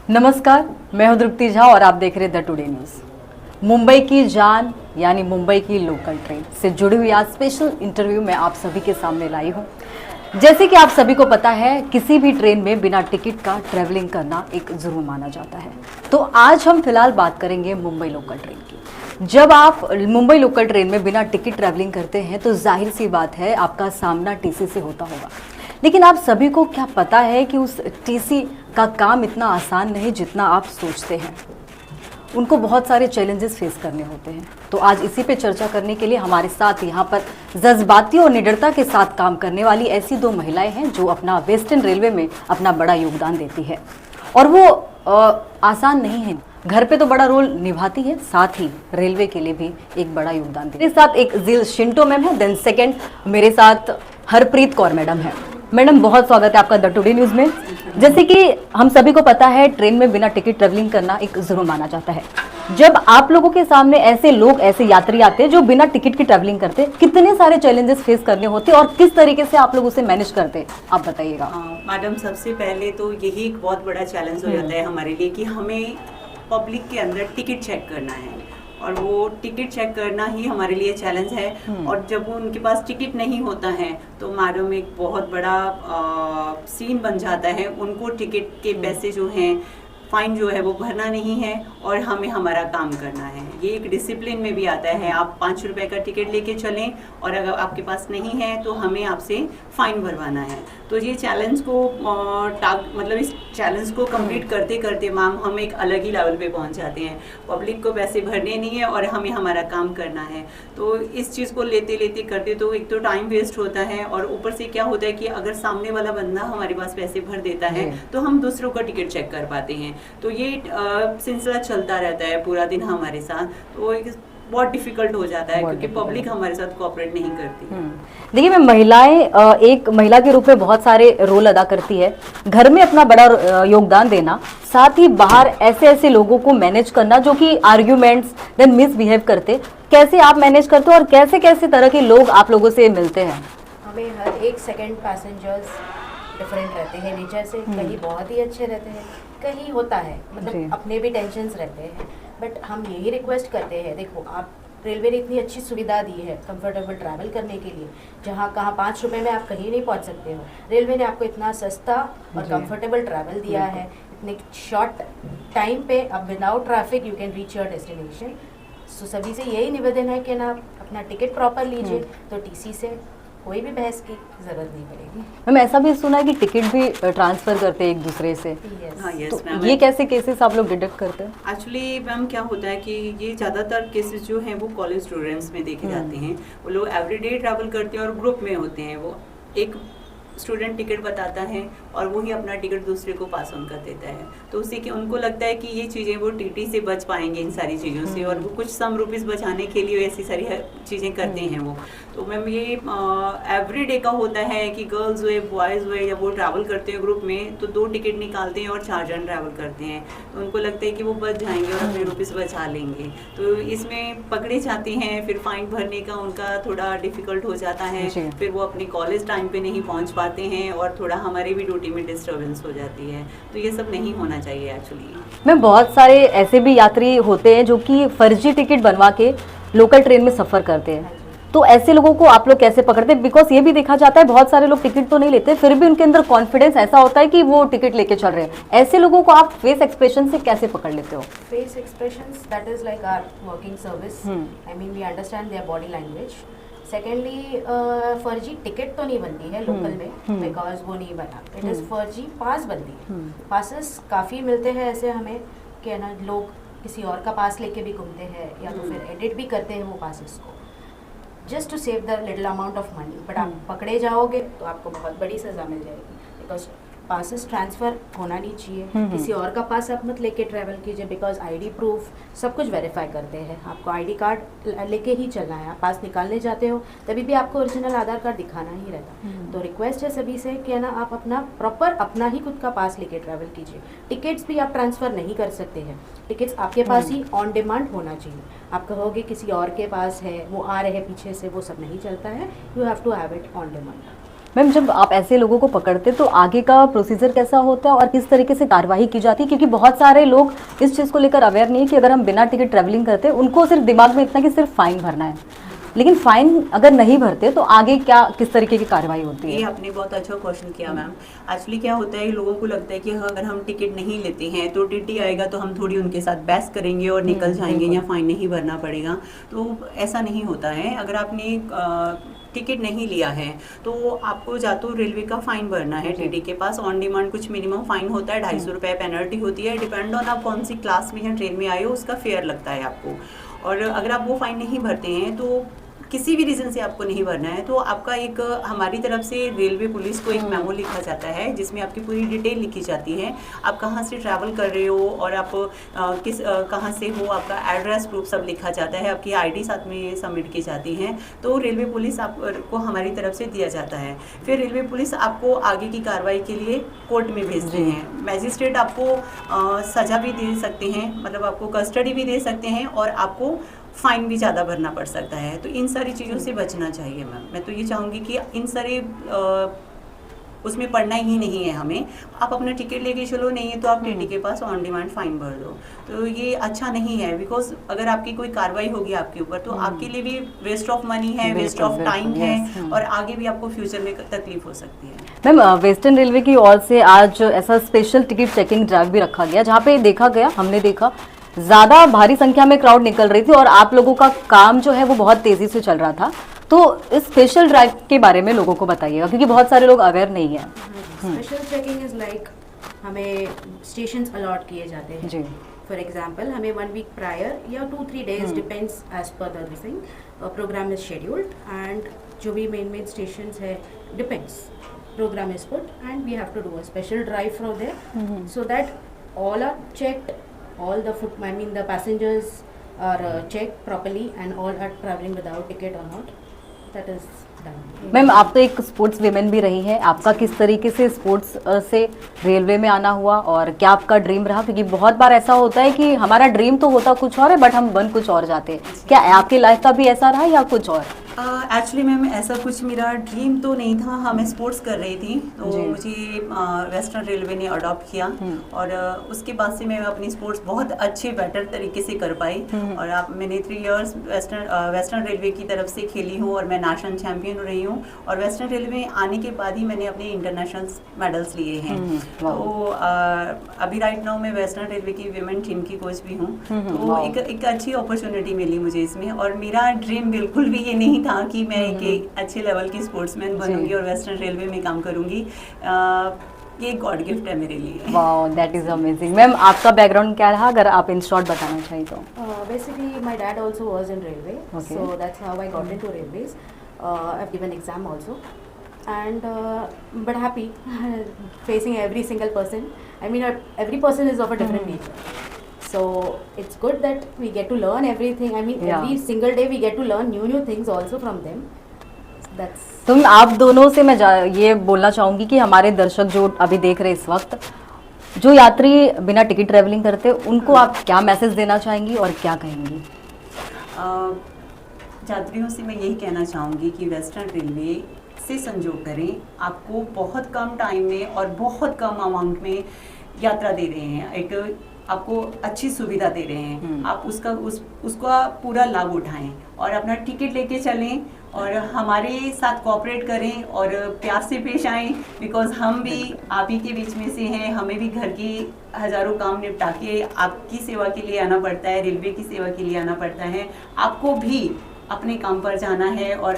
नमस्कार, मैं हूं द्रुप्ति झा और आप देख रहे हैं द टुडे न्यूज़। मुंबई की जान यानी मुंबई की लोकल ट्रेन से जुड़ी हुई आज स्पेशल इंटरव्यू मैं आप सभी के सामने लाई हूं। जैसे कि आप सभी को पता है, किसी भी ट्रेन में बिना टिकट का ट्रैवलिंग करना एक जुर्म माना जाता है। तो आज हम फिलहाल बात करेंगे मुंबई लोकल ट्रेन की। जब आप मुंबई लोकल ट्रेन में बिना टिकट ट्रैवलिंग करते हैं तो जाहिर सी बात है आपका सामना टीसी से होता होगा। लेकिन आप सभी को क्या पता है कि उस टीसी का काम इतना आसान नहीं जितना आप सोचते हैं। उनको बहुत सारे चैलेंजेस फेस करने होते हैं। तो आज इसी पे चर्चा करने के लिए हमारे साथ यहाँ पर जज्बाती और निडरता के साथ काम करने वाली ऐसी दो महिलाएं हैं जो अपना वेस्टर्न रेलवे में अपना बड़ा योगदान देती है। और वो आसान नहीं है, घर पे तो बड़ा रोल निभाती है, साथ ही रेलवे के लिए भी एक बड़ा योगदान देती है। मेरे साथ एक जिल शिंटो मैम है, देन सेकेंड मेरे साथ हरप्रीत कौर मैडम है। मैडम, बहुत स्वागत है आपका द टुडे न्यूज़ में। जैसे कि हम सभी को पता है, ट्रेन में बिना टिकट ट्रैवलिंग करना एक जुर्म माना जाता है। जब आप लोगों के सामने ऐसे लोग, ऐसे यात्री आते हैं जो बिना टिकट की ट्रैवलिंग करते, कितने सारे चैलेंजेस फेस करने होते और किस तरीके से आप लोग उसे मैनेज करते, आप बताइएगा। मैडम, सबसे पहले तो यही एक बहुत बड़ा चैलेंज हो जाता है हमारे लिए कि हमें पब्लिक के अंदर टिकट चेक करना है, और वो टिकट चेक करना ही हमारे लिए चैलेंज है। और जब उनके पास टिकट नहीं होता है तो मैडम एक बहुत बड़ा सीन बन जाता है। उनको टिकट के पैसे जो हैं, फाइन जो है वो भरना नहीं है और हमें हमारा काम करना है। ये एक डिसिप्लिन में भी आता है। आप 5 रुपए का टिकट लेके चलें और अगर आपके पास नहीं है तो हमें आपसे फाइन भरवाना है। तो ये चैलेंज को मतलब इस चैलेंज को कंप्लीट करते करते मैम हम एक अलग ही लेवल पे पहुंच जाते हैं। पब्लिक को पैसे भरने नहीं है और हमें हमारा काम करना है। तो इस चीज़ को लेते लेते करते तो एक तो टाइम वेस्ट होता है, और ऊपर से क्या होता है कि अगर सामने वाला बंदा हमारे पास पैसे भर देता है तो हम दूसरों का टिकट चेक कर पाते हैं। तो ये सिलसिला चलता रहता है पूरा दिन हमारे साथ। तो बहुत डिफिकल्ट हो जाता है क्योंकि पब्लिक हमारे साथ कोऑपरेट नहीं करती। देखिए, मैं महिलाएं एक महिला के रूप में बहुत सारे रोल अदा करती है। घर में अपना बड़ा योगदान देना, साथ ही बाहर ऐसे ऐसे लोगों को मैनेज करना जो कि आर्ग्यूमेंट्स देन मिसबिहेव करते, कैसे आप मैनेज करते हो और कैसे कैसे तरह के लोग आप लोगों से मिलते हैं? हमें हर एक सेकंड पैसेंजर्स डिफरेंट रहते हैं नेचर से। कहीं बहुत ही अच्छे रहते हैं, कहीं होता है मतलब अपने भी टेंशन्स रहते हैं। बट हम यही रिक्वेस्ट करते हैं, देखो आप रेलवे ने इतनी अच्छी सुविधा दी है कंफर्टेबल ट्रैवल करने के लिए, जहाँ कहाँ 5 रुपए में आप कहीं नहीं पहुँच सकते हो। रेलवे ने आपको इतना सस्ता और कंफर्टेबल ट्रैवल दिया है, इतने शॉर्ट टाइम पे आप without traffic you can reach your destination. So सभी से यही निवेदन है कि ना आप अपना टिकट प्रॉपर लीजिए, तो टीसी से कोई भी बहस की जरूरत नहीं पड़ेगी। मैम, ऐसा भी सुना है कि टिकट भी ट्रांसफर करते हैं एक दूसरे से। हाँ, यस तो मैम। ये कैसे केसेस आप लोग डिटेक्ट करते हैं? एक्चुअली मैम क्या होता है कि ये ज़्यादातर केसेस जो हैं वो कॉलेज स्टूडेंट्स में देखे जाते हैं। वो लोग एवरीडे ट्रैवल करते हैं और ग्रुप में होते हैं। वो एक स्टूडेंट टिकट बताता है और वही अपना टिकट दूसरे को पास ऑन कर देता है। तो उससे कि उनको लगता है कि ये चीज़ें वो टीटी से बच पाएंगे इन सारी चीज़ों से, और वो कुछ सम रुपीज़ बचाने के लिए ऐसी सारी चीज़ें करते हैं वो। तो मैम ये एवरी डे का होता है कि गर्ल्स हुए, बॉयज़ हुए, जब वो ट्रैवल करते हैं ग्रुप में तो 2 टिकट निकालते हैं और 4 जन ट्रैवल करते हैं। तो उनको लगता है कि वो बच जाएंगे और अपने रुपीज़ बचा लेंगे। तो इसमें पकड़े जाते हैं, फिर फाइन भरने का उनका थोड़ा डिफ़िकल्ट हो जाता है। फिर वो अपने कॉलेज टाइम पे नहीं पहुँच पाते हैं और थोड़ा हमारी भी ड्यूटी में डिस्टर्बेंस हो जाती है। तो ये सब नहीं होना चाहिए एक्चुअली। मैं बहुत सारे ऐसे भी यात्री होते हैं जो कि फर्जी टिकट बनवा के लोकल ट्रेन में सफ़र करते हैं। तो ऐसे लोगों को आप लोग कैसे पकड़ते हैं? बिकॉज ये भी देखा जाता है बहुत सारे लोग टिकट तो नहीं लेते, फिर भी उनके अंदर कॉन्फिडेंस ऐसा होता है कि वो टिकट लेके चल रहे हैं। ऐसे लोगों को आप फेस एक्सप्रेशन से कैसे पकड़ लेते हो? Face expressions that is like our working service. I mean we understand their body language. Secondly, फर्जी टिकट तो नहीं बनती है लोकल में, बिकॉज वो नहीं बना। इट इज़ फर्जी पास बनती है। पासेस काफ़ी मिलते हैं ऐसे हमें कि ना लोग किसी और का पास लेके भी घूमते हैं, या तो फिर एडिट भी करते हैं वो पासेस को just to save the little amount of money. But आप पकड़े जाओगे तो आपको बहुत बड़ी सज़ा मिल जाएगी, बिकॉज पासेस ट्रांसफ़र होना नहीं चाहिए। किसी और का पास आप मत लेके ट्रैवल कीजिए, बिकॉज आईडी प्रूफ सब कुछ वेरीफाई करते हैं। आपको आईडी कार्ड लेके ही चलना है। आप पास निकालने जाते हो तभी भी आपको ओरिजिनल आधार कार्ड दिखाना ही रहता। तो रिक्वेस्ट है सभी से कि ना आप अपना प्रॉपर अपना ही खुद का पास लेके ट्रैवल कीजिए। टिकट्स भी आप ट्रांसफ़र नहीं कर सकते हैं। टिकट्स आपके पास ही ऑन डिमांड होना चाहिए। आप कहोगे किसी और के पास है, वो आ रहे हैं पीछे से, वो सब नहीं चलता है। You have to have it on demand. Ma'am जब आप ऐसे लोगों को पकड़ते तो आगे का प्रोसीजर कैसा होता है और किस तरीके से कार्रवाई की जाती है, क्योंकि बहुत सारे लोग इस चीज़ को लेकर अवेयर नहीं है कि अगर हम बिना टिकट ट्रैवलिंग करते उनको सिर्फ दिमाग में इतना कि सिर्फ फाइन भरना है, लेकिन फाइन अगर नहीं भरते तो आगे क्या किस तरीके की कार्रवाई होती ये है? आपने बहुत अच्छा क्वेश्चन किया मैम। एक्चुअली क्या होता है, लोगों को लगता है कि अगर हम टिकट नहीं लेते हैं तो टीटी आएगा तो हम थोड़ी उनके साथ बहस करेंगे और निकल जाएंगे या फाइन नहीं भरना पड़ेगा, तो ऐसा नहीं होता है। अगर आपने टिकट नहीं लिया है तो आपको या तो रेलवे का फाइन भरना है टीटी के पास, ऑन डिमांड कुछ मिनिमम फाइन होता है, 250 रुपये पेनल्टी होती है, डिपेंड ऑन आप कौन सी क्लास में या ट्रेन में आए हो उसका फेयर लगता है आपको। और अगर आप वो फाइन नहीं भरते हैं तो किसी भी रीज़न से आपको नहीं भरना है तो आपका एक हमारी तरफ से रेलवे पुलिस को एक मेमो लिखा जाता है जिसमें आपकी पूरी डिटेल लिखी जाती है, आप कहाँ से ट्रैवल कर रहे हो और आप कहाँ से हो, आपका एड्रेस प्रूफ सब लिखा जाता है, आपकी आईडी साथ में सबमिट की जाती है, तो रेलवे पुलिस आपको हमारी तरफ से दिया जाता है। फिर रेलवे पुलिस आपको आगे की कार्रवाई के लिए कोर्ट में भेजते हैं। मैजिस्ट्रेट आपको सज़ा भी दे सकते हैं, मतलब आपको कस्टडी भी दे सकते हैं और आपको फाइन भी ज़्यादा भरना पड़ सकता है। तो इन सारी चीज़ों से बचना चाहिए मैम। मैं तो ये चाहूँगी कि इन सारे उसमें पढ़ना ही नहीं है हमें, आप अपना टिकट लेके चलो, नहीं है तो आप टीटी के पास ऑन डिमांड फाइन भर दो। तो ये अच्छा नहीं है, बिकॉज अगर आपकी कोई कार्रवाई होगी आपके ऊपर तो आपके लिए भी वेस्ट ऑफ मनी है, वेस्ट ऑफ टाइम है और आगे भी आपको फ्यूचर में तकलीफ हो सकती है। मैम वेस्टर्न रेलवे की ओर से आज ऐसा स्पेशल टिकट चेकिंग ड्राइव भी रखा गया जहाँ पे देखा गया, हमने देखा ज़्यादा भारी संख्या में क्राउड निकल रही थी और आप लोगों का काम जो है वो बहुत तेज़ी से चल रहा था। तो इस स्पेशल ड्राइव के बारे में लोगों को बताइएगा क्योंकि बहुत सारे लोग अवेयर नहीं है। स्पेशल चेकिंग इज लाइक हमें स्टेशंस अलॉट किए जाते हैं जी। फॉर एग्जांपल हमें 1 वीक प्रायर या 2-3 डेज डिपेंड्स एज पर the thing program is scheduled and जो भी मेन स्टेशंस है depends program is put and we have to do a special drive from there so that all are checked, all the the passengers are checked properly and all are traveling without ticket or not. That is done. Ma'am आप तो एक sports women भी रही हैं, आपका किस तरीके से स्पोर्ट्स से रेलवे में आना हुआ और क्या आपका ड्रीम रहा? क्योंकि बहुत बार ऐसा होता है कि हमारा ड्रीम तो होता कुछ और है बट हम बन कुछ और जाते हैं, क्या आपकी लाइफ का भी ऐसा रहा या कुछ और? एक्चुअली मैम ऐसा कुछ मेरा ड्रीम तो नहीं था। हाँ, मैं स्पोर्ट्स कर रही थी तो मुझे वेस्टर्न रेलवे ने अडॉप्ट किया और उसके बाद से मैं अपनी स्पोर्ट्स बहुत अच्छे बेटर तरीके से कर पाई और मैंने 3 इयर्स वेस्टर्न रेलवे की तरफ से खेली हूँ और मैं नेशनल चैम्पियन रही हूँ और वेस्टर्न रेलवे आने के बाद ही मैंने अपने इंटरनेशनल मेडल्स लिए हैं। तो अभी राइट नाउ मैं वेस्टर्न रेलवे की विमेन टीम की कोच भी हूँ, तो एक अच्छी अपॉर्चुनिटी मिली मुझे इसमें और मेरा ड्रीम बिल्कुल भी ये नहीं था कि मैं एक अच्छे लेवल की स्पोर्ट्समैन बनूंगी और वेस्टर्न रेलवे में काम करूंगी। ये गॉड गिफ्ट है मेरे लिए। Wow, that is amazing. Ma'am आपका बैकग्राउंड क्या रहा अगर आप इन शॉर्ट बताना चाहिए तो? Basically my dad also was in railway, so that's how I got into railways. I've given exam also and but happy facing every single person. I mean every person is of a different nature. So it's good that we get to learn everything. I mean every single day we get to learn new things also from them. That's तो आप दोनों से मैं ये बोलना चाहूँगी कि हमारे दर्शक जो अभी देख रहे इस वक्त, जो यात्री बिना टिकट ट्रैवलिंग करते उनको आप क्या मैसेज देना चाहेंगी और क्या कहेंगी? यात्रियों से मैं यही कहना चाहूँगी कि वेस्टर्न रेलवे से संजोग करें, आपको बहुत कम टाइम में और बहुत कम अमाउंट में यात्रा दे रहे हैं, एक आपको अच्छी सुविधा दे रहे हैं, आप उसका पूरा लाभ उठाएं और अपना टिकट लेके चलें और हमारे साथ कोऑपरेट करें और प्यार से पेश आएं, बिकॉज हम भी आप ही के बीच में से हैं, हमें भी घर की हज़ारों काम निपटा के आपकी सेवा के लिए आना पड़ता है, रेलवे की सेवा के लिए आना पड़ता है, आपको भी अपने काम पर जाना है और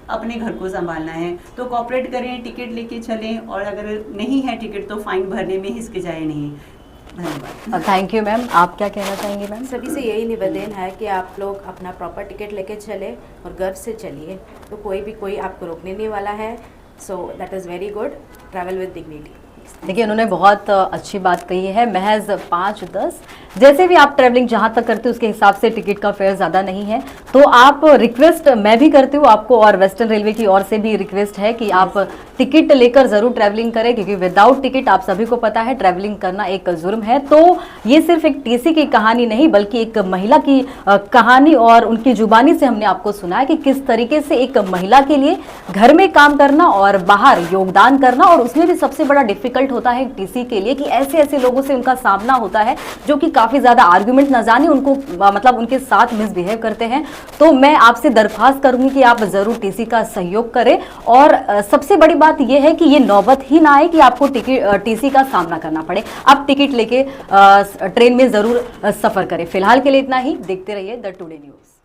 अपने घर को संभालना है, तो कोऑपरेट करें, टिकट लेके चलें और अगर नहीं है टिकट तो फाइन भरने में हिचकिचाए नहीं। धन्यवाद। Thank you ma'am. आप क्या कहना चाहेंगे मैम? सभी से यही निवेदन है कि आप लोग अपना प्रॉपर टिकट लेके चले और गर्व से चलिए, तो कोई आपको रोकने नहीं वाला है। So that is very good. Travel with dignity. देखिए उन्होंने बहुत अच्छी बात कही है। महज 5-10 जैसे भी आप ट्रैवलिंग जहां तक करते हो उसके हिसाब से टिकट का फेयर ज़्यादा नहीं है। तो आप रिक्वेस्ट मैं भी करती हूँ आपको, और वेस्टर्न रेलवे की ओर से भी रिक्वेस्ट है कि आप टिकट लेकर ज़रूर ट्रैवलिंग करें, क्योंकि विदाउट टिकट आप सभी को पता है ट्रैवलिंग करना एक जुर्म है। तो ये सिर्फ एक टीसी की कहानी नहीं बल्कि एक महिला की कहानी, और उनकी जुबानी से हमने आपको सुना है कि किस तरीके से एक महिला के लिए घर में काम करना और बाहर योगदान करना, और उसमें भी सबसे बड़ा डिफिकल्ट होता है टीसी के लिए कि ऐसे ऐसे लोगों से उनका सामना होता है जो कि काफी ज्यादा आर्गुमेंट न जाने उनको मतलब उनके साथ मिसबिहेव करते हैं। तो मैं आपसे दरख्वास्त करूंगी कि आप जरूर टीसी का सहयोग करें, और सबसे बड़ी बात यह है कि ये नौबत ही ना आए कि आपको टीसी का सामना करना पड़े। आप टिकट लेके ट्रेन में जरूर सफर करें। फिलहाल के लिए इतना ही। देखते रहिए द टुडे न्यूज।